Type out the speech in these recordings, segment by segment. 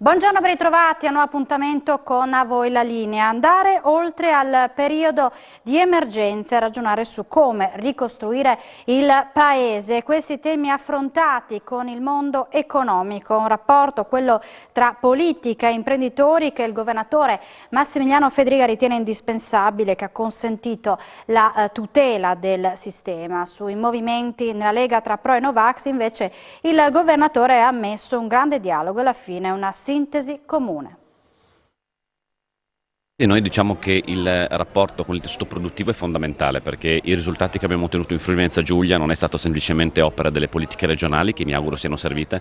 Buongiorno, ben ritrovati a un nuovo appuntamento con A Voi la Linea. Andare oltre al periodo di emergenza e ragionare su come ricostruire il Paese. Questi temi affrontati con il mondo economico, un rapporto, quello tra politica e imprenditori, che il governatore Massimiliano Fedriga ritiene indispensabile, che ha consentito la tutela del sistema. Sui movimenti nella Lega tra Pro e Novax invece il governatore ha ammesso un grande dialogo e alla fine una sintesi comune. E noi diciamo che il rapporto con il tessuto produttivo è fondamentale, perché i risultati che abbiamo ottenuto in Friuli Venezia Giulia non è stato semplicemente opera delle politiche regionali, che mi auguro siano servite,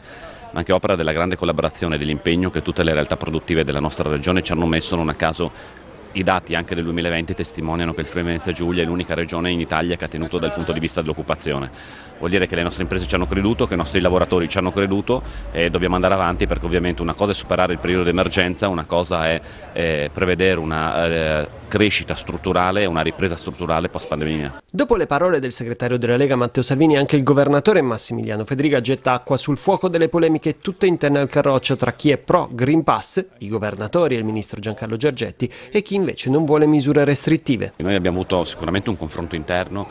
ma anche opera della grande collaborazione e dell'impegno che tutte le realtà produttive della nostra regione ci hanno messo. Non a caso i dati anche del 2020 testimoniano che il Friuli Venezia Giulia è l'unica regione in Italia che ha tenuto dal punto di vista dell'occupazione. Vuol dire che le nostre imprese ci hanno creduto, che i nostri lavoratori ci hanno creduto e dobbiamo andare avanti, perché ovviamente una cosa è superare il periodo di emergenza, una cosa è prevedere una crescita strutturale e una ripresa strutturale post pandemia. Dopo le parole del segretario della Lega Matteo Salvini, anche il governatore Massimiliano Fedriga getta acqua sul fuoco delle polemiche tutte interne al Carroccio tra chi è pro Green Pass, i governatori e il ministro Giancarlo Giorgetti, e chi invece non vuole misure restrittive. Noi abbiamo avuto sicuramente un confronto interno,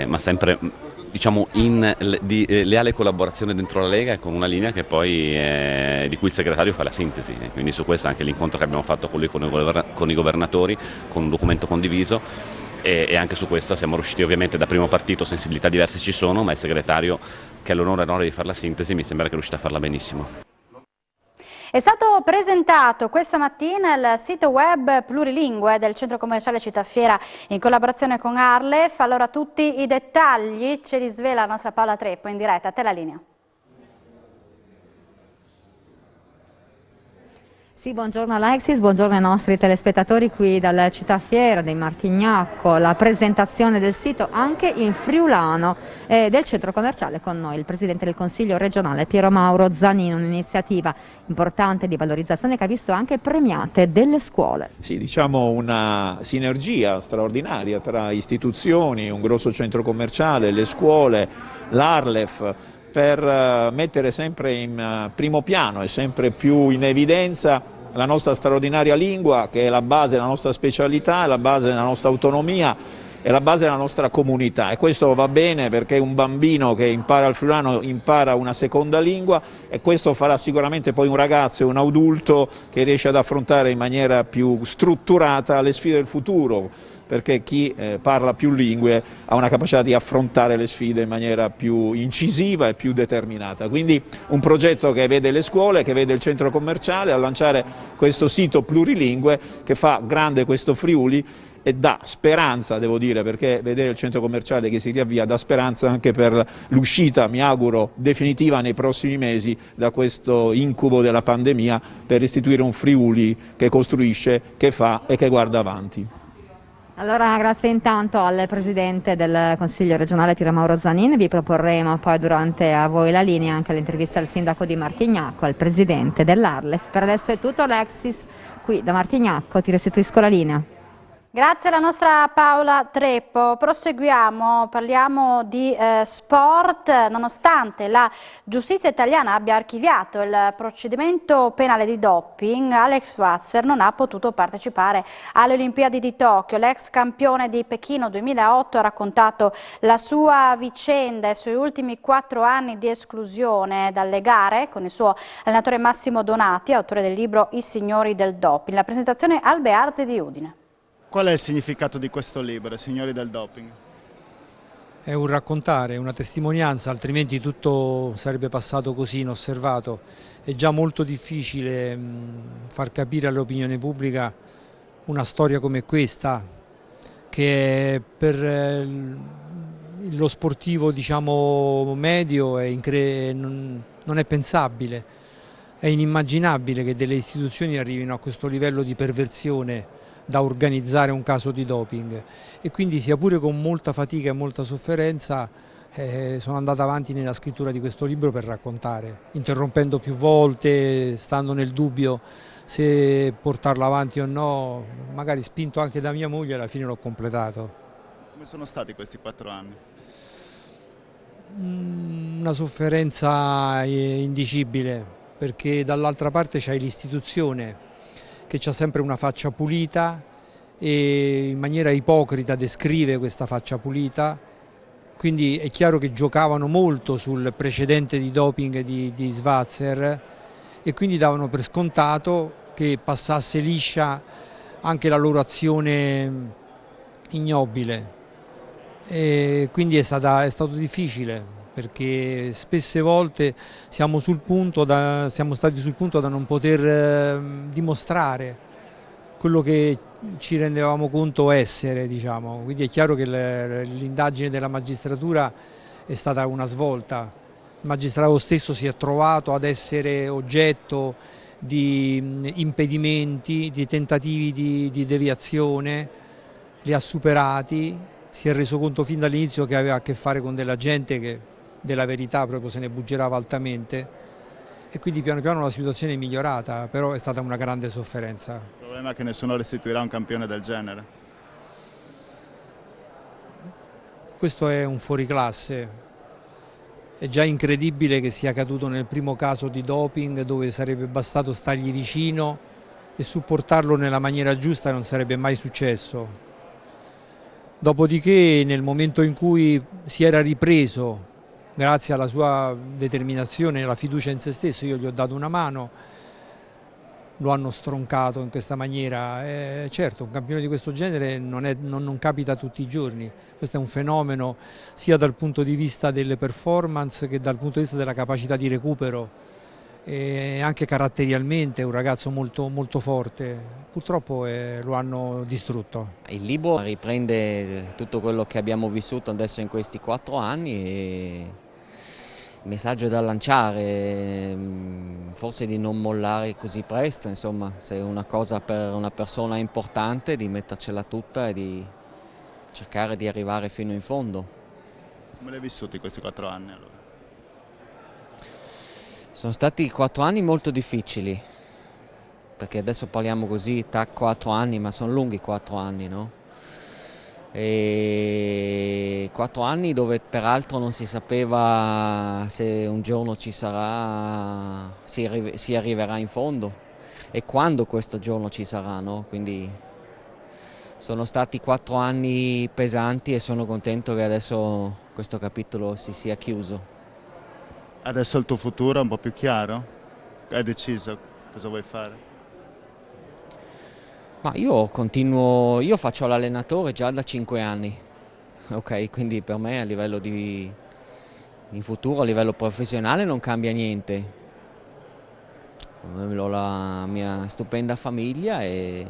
ma sempre diciamo di leale collaborazione dentro la Lega, con una linea che poi di cui il segretario fa la sintesi, e quindi su questo anche l'incontro che abbiamo fatto con lui, con i governatori, con un documento condiviso, e anche su questo siamo riusciti. Ovviamente da primo partito sensibilità diverse ci sono, ma il segretario, che ha l'onore e l'onore di fare la sintesi, mi sembra che è riuscito a farla benissimo. È stato presentato questa mattina il sito web plurilingue del centro commerciale Città Fiera in collaborazione con Arlef. Allora tutti i dettagli ce li svela la nostra Paola Treppo in diretta. A te la linea. Sì, buongiorno Alexis, buongiorno ai nostri telespettatori qui dalla Città Fiera di Martignacco. La presentazione del sito anche in friulano del centro commerciale, con noi il Presidente del Consiglio regionale Piero Mauro Zanin, un'iniziativa importante di valorizzazione che ha visto anche premiate delle scuole. Sì, diciamo una sinergia straordinaria tra istituzioni, un grosso centro commerciale, le scuole, l'Arlef, per mettere sempre in primo piano e sempre più in evidenza la nostra straordinaria lingua, che è la base della nostra specialità, è la base della nostra autonomia, è la base della nostra comunità, e questo va bene perché un bambino che impara il friulano impara una seconda lingua, e questo farà sicuramente poi un ragazzo e un adulto che riesce ad affrontare in maniera più strutturata le sfide del futuro, perché chi parla più lingue ha una capacità di affrontare le sfide in maniera più incisiva e più determinata. Quindi un progetto che vede le scuole, che vede il centro commerciale a lanciare questo sito plurilingue che fa grande questo Friuli e dà speranza, devo dire, perché vedere il centro commerciale che si riavvia dà speranza anche per l'uscita, mi auguro, definitiva nei prossimi mesi da questo incubo della pandemia, per istituire un Friuli che costruisce, che fa e che guarda avanti. Allora, grazie intanto al Presidente del Consiglio regionale Piero Mauro Zanin. Vi proporremo poi durante A Voi la Linea anche l'intervista al Sindaco di Martignacco, al Presidente dell'Arlef. Per adesso è tutto, Alexis, qui da Martignacco ti restituisco la linea. Grazie alla nostra Paola Treppo. Proseguiamo, parliamo di sport. Nonostante la giustizia italiana abbia archiviato il procedimento penale di doping, Alex Schwarzer non ha potuto partecipare alle Olimpiadi di Tokyo. L'ex campione di Pechino 2008 ha raccontato la sua vicenda e i suoi ultimi 4 anni di esclusione dalle gare con il suo allenatore Massimo Donati, autore del libro I signori del doping. La presentazione al Bearzi di Udine. Qual è il significato di questo libro, Signori del doping? È un raccontare, una testimonianza, altrimenti tutto sarebbe passato così inosservato. È già molto difficile far capire all'opinione pubblica una storia come questa, che per lo sportivo, diciamo, medio non è pensabile. È inimmaginabile che delle istituzioni arrivino a questo livello di perversione da organizzare un caso di doping, e quindi, sia pure con molta fatica e molta sofferenza, sono andato avanti nella scrittura di questo libro per raccontare, interrompendo più volte, stando nel dubbio se portarlo avanti o no, magari spinto anche da mia moglie, alla fine l'ho completato. Come sono stati questi 4 anni? Una sofferenza indicibile. perché dall'altra parte c'hai l'istituzione che ha sempre una faccia pulita e in maniera ipocrita descrive questa faccia pulita, quindi è chiaro che giocavano molto sul precedente di doping di Svazzer e quindi davano per scontato che passasse liscia anche la loro azione ignobile, e quindi è stato difficile, perché spesse volte siamo stati sul punto da non poter dimostrare quello che ci rendevamo conto essere, diciamo. Quindi è chiaro che l'indagine della magistratura è stata una svolta. Il magistrato stesso si è trovato ad essere oggetto di impedimenti, di tentativi di deviazione, li ha superati, si è reso conto fin dall'inizio che aveva a che fare con della gente che della verità proprio se ne buggerava altamente, e quindi piano piano la situazione è migliorata, però è stata una grande sofferenza. Il problema è che nessuno restituirà un campione del genere. Questo è un fuoriclasse, è già incredibile che sia caduto nel primo caso di doping, dove sarebbe bastato stargli vicino e supportarlo nella maniera giusta e non sarebbe mai successo. Dopodiché, nel momento in cui si era ripreso, grazie alla sua determinazione e alla fiducia in se stesso, io gli ho dato una mano, lo hanno stroncato in questa maniera. Certo, un campione di questo genere non capita tutti i giorni, questo è un fenomeno sia dal punto di vista delle performance che dal punto di vista della capacità di recupero, e anche caratterialmente è un ragazzo molto, molto forte. Purtroppo lo hanno distrutto. Il libro riprende tutto quello che abbiamo vissuto adesso in questi 4 anni e il messaggio da lanciare, forse di non mollare così presto, insomma, se è una cosa per una persona importante, di mettercela tutta e di cercare di arrivare fino in fondo. Come li hai vissuti questi 4 anni allora? Sono stati 4 anni molto difficili, perché adesso parliamo così, 4 anni, ma sono lunghi 4 anni, no? E 4 anni dove peraltro non si sapeva se un giorno ci sarà, si arriverà in fondo e quando questo giorno ci sarà, no? Quindi sono stati 4 anni pesanti e sono contento che adesso questo capitolo si sia chiuso. Adesso il tuo futuro è un po' più chiaro? Hai deciso cosa vuoi fare? Ma io faccio l'allenatore già da 5 anni, ok? Quindi per me a livello in futuro, a livello professionale non cambia niente. Ho la mia stupenda famiglia e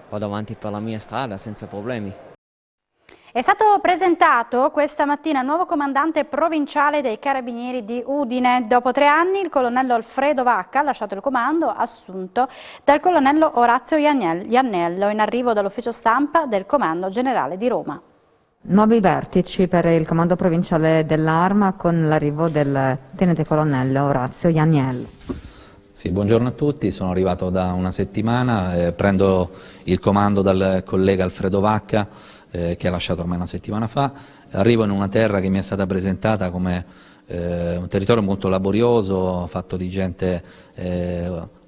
vado avanti per la mia strada senza problemi. È stato presentato questa mattina il nuovo comandante provinciale dei Carabinieri di Udine. Dopo 3 anni il colonnello Alfredo Vacca ha lasciato il comando, assunto dal colonnello Orazio Iannello, in arrivo dall'ufficio stampa del Comando Generale di Roma. Nuovi vertici per il comando provinciale dell'Arma con l'arrivo del tenente colonnello Orazio Iannello. Sì, buongiorno a tutti, sono arrivato da una settimana, prendo il comando dal collega Alfredo Vacca, che ha lasciato ormai una settimana fa. Arrivo in una terra che mi è stata presentata come un territorio molto laborioso, fatto di gente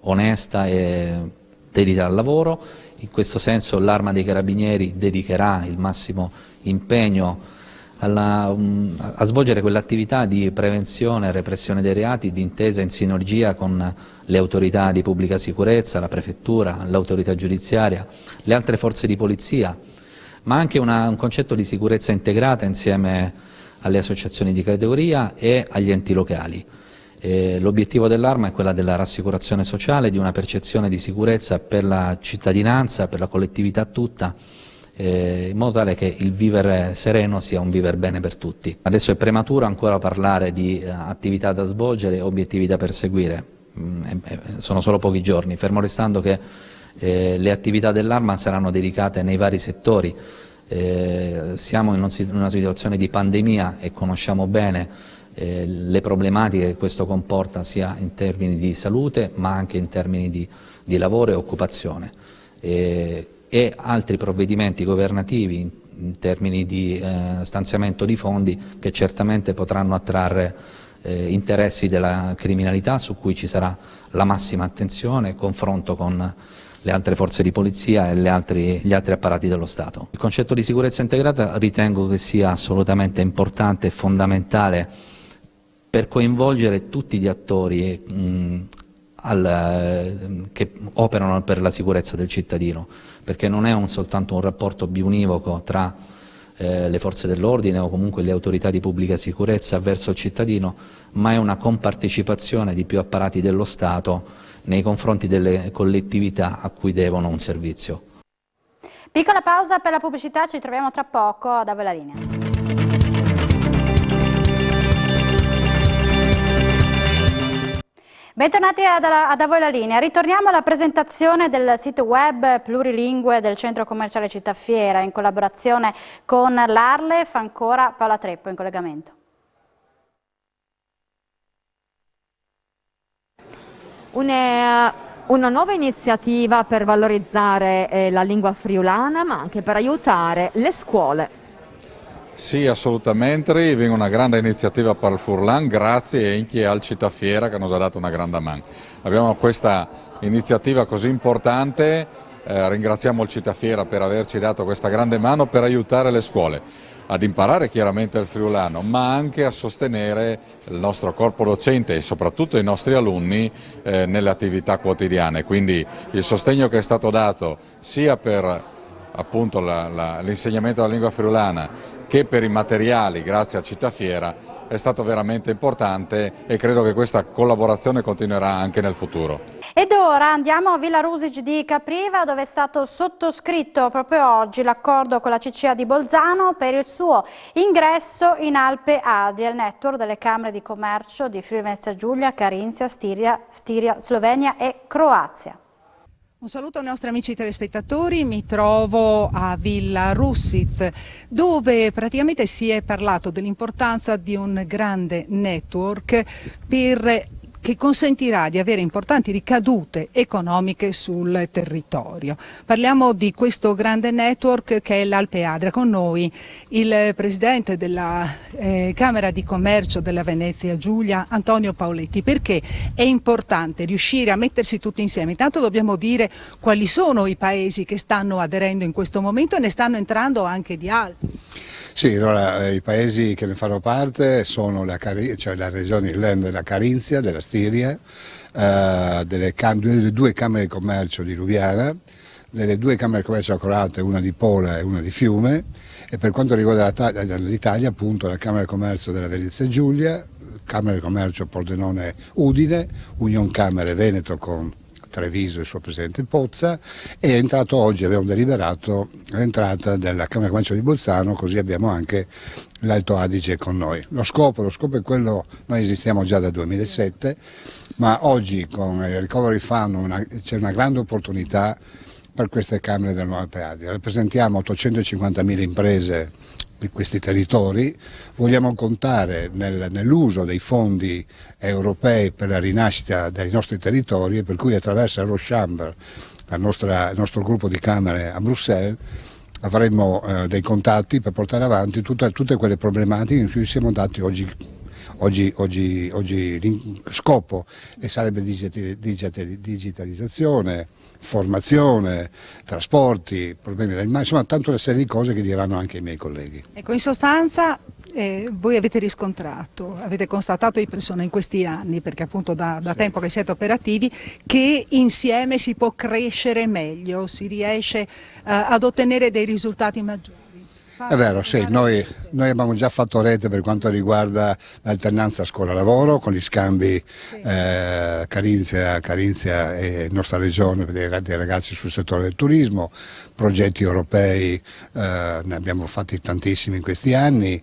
onesta e dedita al lavoro. In questo senso l'Arma dei Carabinieri dedicherà il massimo impegno a svolgere quell'attività di prevenzione e repressione dei reati d'intesa in sinergia con le autorità di pubblica sicurezza, la prefettura, l'autorità giudiziaria, le altre forze di polizia, ma anche un concetto di sicurezza integrata insieme alle associazioni di categoria e agli enti locali. L'obiettivo dell'Arma è quella della rassicurazione sociale, di una percezione di sicurezza per la cittadinanza, per la collettività tutta, in modo tale che il vivere sereno sia un vivere bene per tutti. Adesso è prematuro ancora parlare di attività da svolgere, obiettivi da perseguire, sono solo pochi giorni, fermo restando che le attività dell'Arma saranno dedicate nei vari settori. Siamo in una situazione di pandemia e conosciamo bene le problematiche che questo comporta sia in termini di salute ma anche in termini di lavoro e occupazione, e altri provvedimenti governativi in termini di stanziamento di fondi che certamente potranno attrarre interessi della criminalità su cui ci sarà la massima attenzione, confronto con le altre forze di polizia e gli altri apparati dello Stato. Il concetto di sicurezza integrata ritengo che sia assolutamente importante e fondamentale per coinvolgere tutti gli attori che operano per la sicurezza del cittadino, perché non è soltanto un rapporto biunivoco tra le forze dell'ordine o comunque le autorità di pubblica sicurezza verso il cittadino, ma è una compartecipazione di più apparati dello Stato nei confronti delle collettività a cui devono un servizio. Piccola pausa per la pubblicità, ci troviamo tra poco, a voi la linea. Bentornati a voi la linea. Ritorniamo alla presentazione del sito web plurilingue del Centro Commerciale Città Fiera in collaborazione con l'Arlef. Ancora Paola Treppo in collegamento. Una nuova iniziativa per valorizzare la lingua friulana, ma anche per aiutare le scuole. Sì, assolutamente, viene una grande iniziativa per il Furlan, grazie anche al Città Fiera che ci ha dato una grande mano. Abbiamo questa iniziativa così importante, ringraziamo il Città Fiera per averci dato questa grande mano per aiutare le scuole ad imparare chiaramente il friulano, ma anche a sostenere il nostro corpo docente e soprattutto i nostri alunni nelle attività quotidiane. Quindi il sostegno che è stato dato sia per appunto l'insegnamento della lingua friulana che per i materiali, grazie a Città Fiera, è stato veramente importante e credo che questa collaborazione continuerà anche nel futuro. Ed ora andiamo a Villa Rusici di Capriva, dove è stato sottoscritto proprio oggi l'accordo con la CCA di Bolzano per il suo ingresso in Alpe Adria, il network delle Camere di Commercio di Friuli Venezia Giulia, Carinzia, Stiria, Slovenia e Croazia. Un saluto ai nostri amici telespettatori, mi trovo a Villa Rusic dove praticamente si è parlato dell'importanza di un grande network che consentirà di avere importanti ricadute economiche sul territorio. Parliamo di questo grande network che è l'Alpe Adria. Con noi il presidente della Camera di Commercio della Venezia Giulia, Antonio Paoletti. Perché è importante riuscire a mettersi tutti insieme? Intanto dobbiamo dire quali sono i paesi che stanno aderendo in questo momento e ne stanno entrando anche di altri. Sì, allora i paesi che ne fanno parte sono la regione della Carinzia, della Stiria, delle due Camere di Commercio di Lubiana, delle due Camere di Commercio croate, una di Pola e una di Fiume, e per quanto riguarda l'Italia appunto la Camera di Commercio della Venezia Giulia, Camera di Commercio Pordenone Udine, Union Camere Veneto con Treviso, il suo presidente Pozza, e è entrato oggi, abbiamo deliberato l'entrata della Camera di Commercio di Bolzano, così abbiamo anche l'Alto Adige con noi. Lo scopo è quello, noi esistiamo già dal 2007, ma oggi con il Recovery Fund c'è una grande opportunità per queste Camere della Nuova Alpe Adria. Rappresentiamo 850.000 imprese di questi territori, vogliamo contare nell'uso dei fondi europei per la rinascita dei nostri territori, per cui attraverso Eurochamber, il nostro gruppo di Camere a Bruxelles, avremo dei contatti per portare avanti tutte quelle problematiche in cui siamo dati oggi scopo, e sarebbe digitalizzazione, formazione, trasporti, problemi del mare, insomma tanta una serie di cose che diranno anche i miei colleghi. Ecco, in sostanza voi avete constatato di persona in questi anni, perché appunto da tempo che siete operativi, che insieme si può crescere meglio, si riesce ad ottenere dei risultati maggiori. È vero, sì, noi abbiamo già fatto rete per quanto riguarda l'alternanza scuola-lavoro con gli scambi Carinzia e nostra regione per dei ragazzi sul settore del turismo, progetti europei ne abbiamo fatti tantissimi in questi anni,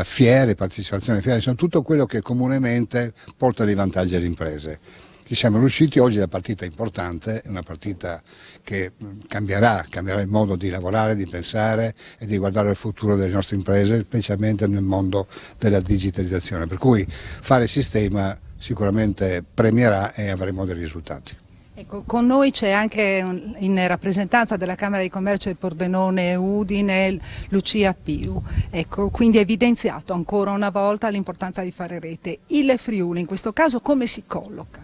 fiere, partecipazione alle fiere, insomma tutto quello che comunemente porta dei vantaggi alle imprese. Ci siamo riusciti, oggi la partita è importante, è una partita che cambierà il modo di lavorare, di pensare e di guardare il futuro delle nostre imprese, specialmente nel mondo della digitalizzazione, per cui fare sistema sicuramente premierà e avremo dei risultati. Ecco, con noi c'è anche in rappresentanza della Camera di Commercio di Pordenone e Udine Lucia Piu, ecco, quindi ha evidenziato ancora una volta l'importanza di fare rete. Il Friuli in questo caso come si colloca?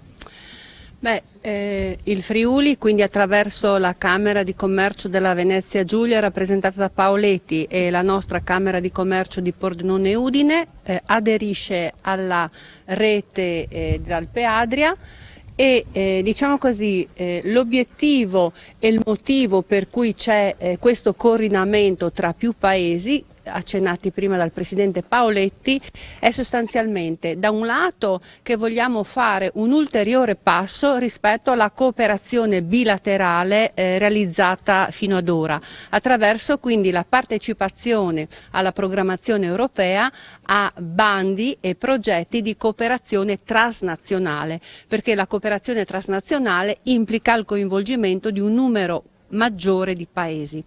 Il Friuli, quindi attraverso la Camera di Commercio della Venezia Giulia rappresentata da Paoletti e la nostra Camera di Commercio di Pordenone e Udine, aderisce alla rete dell'Alpe Adria. E diciamo così, l'obiettivo e il motivo per cui c'è questo coordinamento tra più paesi, accennati prima dal Presidente Paoletti, è sostanzialmente da un lato che vogliamo fare un ulteriore passo rispetto alla cooperazione bilaterale realizzata fino ad ora, attraverso quindi la partecipazione alla programmazione europea a bandi e progetti di cooperazione transnazionale, perché la cooperazione transnazionale implica il coinvolgimento di un numero maggiore di paesi.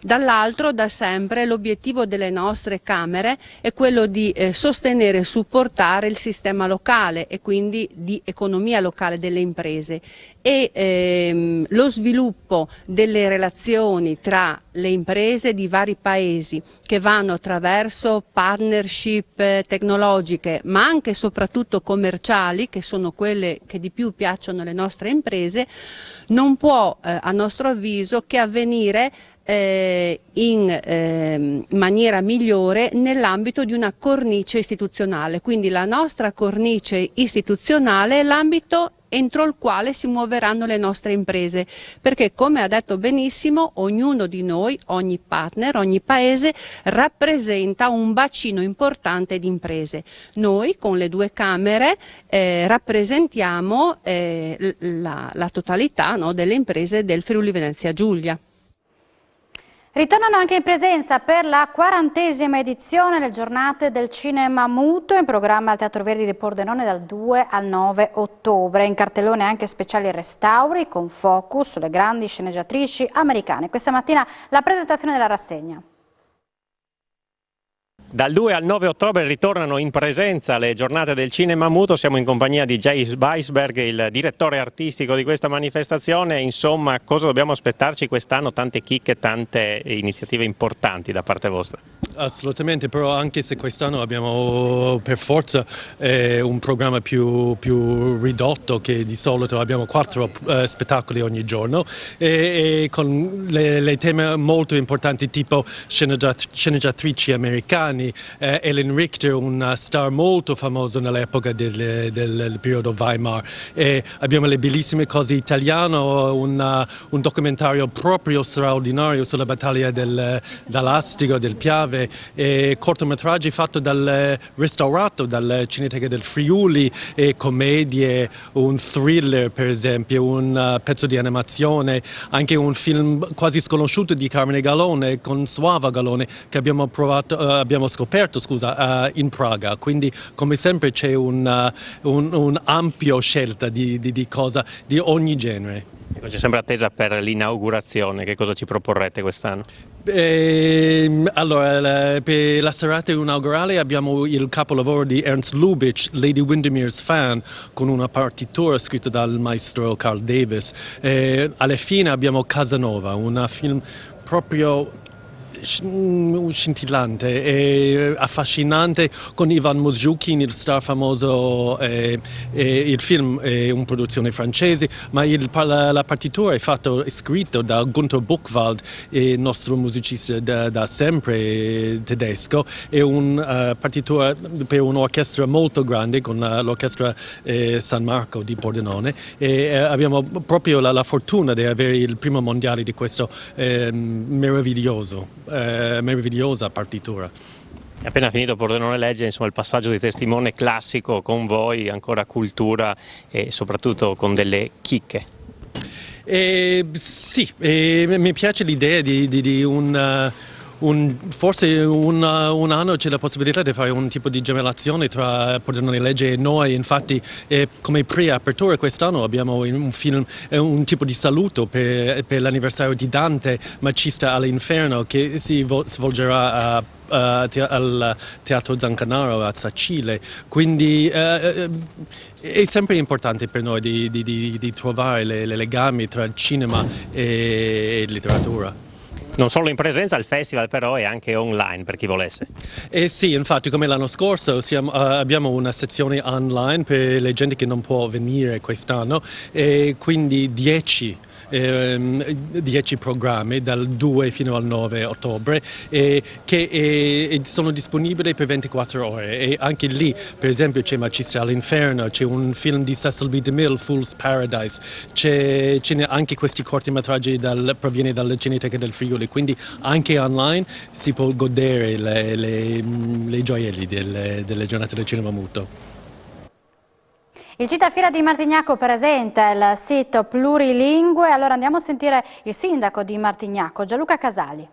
Dall'altro, da sempre, l'obiettivo delle nostre Camere è quello di sostenere e supportare il sistema locale e quindi di economia locale delle imprese e lo sviluppo delle relazioni tra le imprese di vari paesi che vanno attraverso partnership tecnologiche ma anche e soprattutto commerciali, che sono quelle che di più piacciono alle nostre imprese, non può a nostro avviso che avvenire in maniera migliore nell'ambito di una cornice istituzionale. Quindi la nostra cornice istituzionale è l'ambito entro il quale si muoveranno le nostre imprese, perché come ha detto benissimo ognuno di noi, ogni partner, ogni paese rappresenta un bacino importante di imprese. Noi con le due Camere rappresentiamo la totalità, no, delle imprese del Friuli Venezia Giulia. Ritornano anche in presenza per la 40ª edizione le giornate del cinema muto in programma al Teatro Verdi di Pordenone dal 2 al 9 ottobre. In cartellone anche speciali restauri con focus sulle grandi sceneggiatrici americane. Questa mattina la presentazione della rassegna. Dal 2 al 9 ottobre ritornano in presenza le giornate del cinema muto, siamo in compagnia di Jay Weisberg, il direttore artistico di questa manifestazione. Insomma, cosa dobbiamo aspettarci quest'anno? Tante chicche, tante iniziative importanti da parte vostra. Assolutamente, però anche se quest'anno abbiamo per forza un programma più ridotto, che di solito abbiamo 4 spettacoli ogni giorno e con le temi molto importanti tipo sceneggiatrici americani. Ellen Richter, una star molto famosa nell'epoca del periodo Weimar, e abbiamo le bellissime cose italiane, un documentario proprio straordinario sulla battaglia dell'Astico, del Piave, e cortometraggi fatto restaurato dalla Cineteca del Friuli, e commedie, un thriller per esempio, un pezzo di animazione, anche un film quasi sconosciuto di Carmine Gallone con Suava Gallone che abbiamo scoperto in Praga. Quindi come sempre c'è un'ampia scelta di cosa di ogni genere. C'è sempre attesa per l'inaugurazione, che cosa ci proporrete quest'anno? Allora, per la serata inaugurale abbiamo il capolavoro di Ernst Lubitsch, Lady Windermere's Fan, con una partitura scritta dal maestro Carl Davis. Alla fine abbiamo Casanova, un film proprio scintillante e affascinante con Ivan Mosjukin, il star famoso. Il film è una produzione francese, ma la partitura è scritto da Gunther Buchwald, il nostro musicista da sempre tedesco. È una partitura per un'orchestra molto grande con l'orchestra San Marco di Pordenone, e abbiamo proprio la fortuna di avere il primo mondiale di questo meravigliosa partitura. È appena finito Pordenone Legge, insomma, il passaggio di testimone classico con voi, ancora cultura e soprattutto con delle chicche. Sì, mi piace l'idea di forse un anno c'è la possibilità di fare un tipo di gemellazione tra Pordenone Legge e noi. Infatti come pre-apertura quest'anno abbiamo un film, un tipo di saluto per l'anniversario di Dante, Macista all'Inferno, che si svolgerà al Teatro Zancanaro a Sacile. Quindi è sempre importante per noi di trovare le legami tra cinema e letteratura. Non solo in presenza al festival, però è anche online per chi volesse. Sì, infatti come l'anno scorso abbiamo una sezione online per le gente che non può venire quest'anno, e quindi 10 programmi dal 2 fino al 9 ottobre che sono disponibili per 24 ore, e anche lì per esempio c'è Macista all'Inferno, c'è un film di Cecil B. DeMille, Fool's Paradise, c'è anche questi cortometraggi proviene dalla Cineteca del Friuli, quindi anche online si può godere le gioielli delle giornate del cinema muto. Il Citafiera di Martignacco presenta il sito plurilingue, allora andiamo a sentire il sindaco di Martignacco, Gianluca Casali.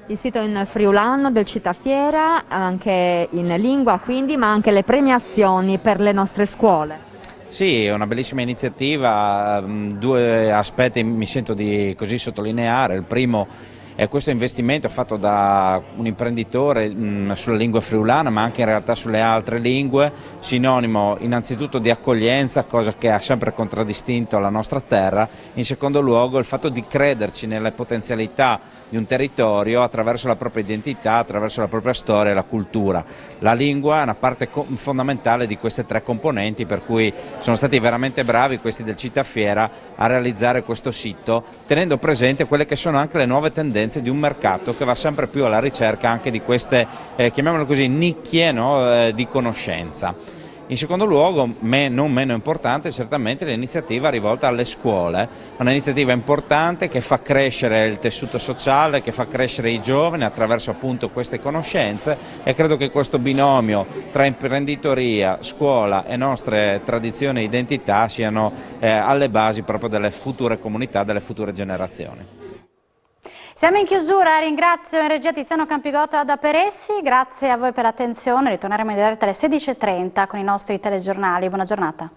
Il sito in friulano del Citafiera, anche in lingua quindi, ma anche le premiazioni per le nostre scuole. Sì, è una bellissima iniziativa, due aspetti mi sento di così sottolineare. Il primo è questo investimento fatto da un imprenditore sulla lingua friulana, ma anche in realtà sulle altre lingue, sinonimo innanzitutto di accoglienza, cosa che ha sempre contraddistinto la nostra terra, in secondo luogo il fatto di crederci nelle potenzialità di un territorio attraverso la propria identità, attraverso la propria storia e la cultura. La lingua è una parte fondamentale di queste tre componenti, per cui sono stati veramente bravi questi del Citafiera a realizzare questo sito, tenendo presente quelle che sono anche le nuove tendenze di un mercato che va sempre più alla ricerca anche di queste, chiamiamole così, nicchie, no, di conoscenza. In secondo luogo, non meno importante, certamente l'iniziativa rivolta alle scuole, un'iniziativa importante che fa crescere il tessuto sociale, che fa crescere i giovani attraverso appunto queste conoscenze, e credo che questo binomio tra imprenditoria, scuola e nostre tradizioni e identità siano alle basi proprio delle future comunità, delle future generazioni. Siamo in chiusura, ringrazio in regia Tiziano Campigotto da Peressi, grazie a voi per l'attenzione, ritorneremo in diretta alle 16:30 con i nostri telegiornali, buona giornata.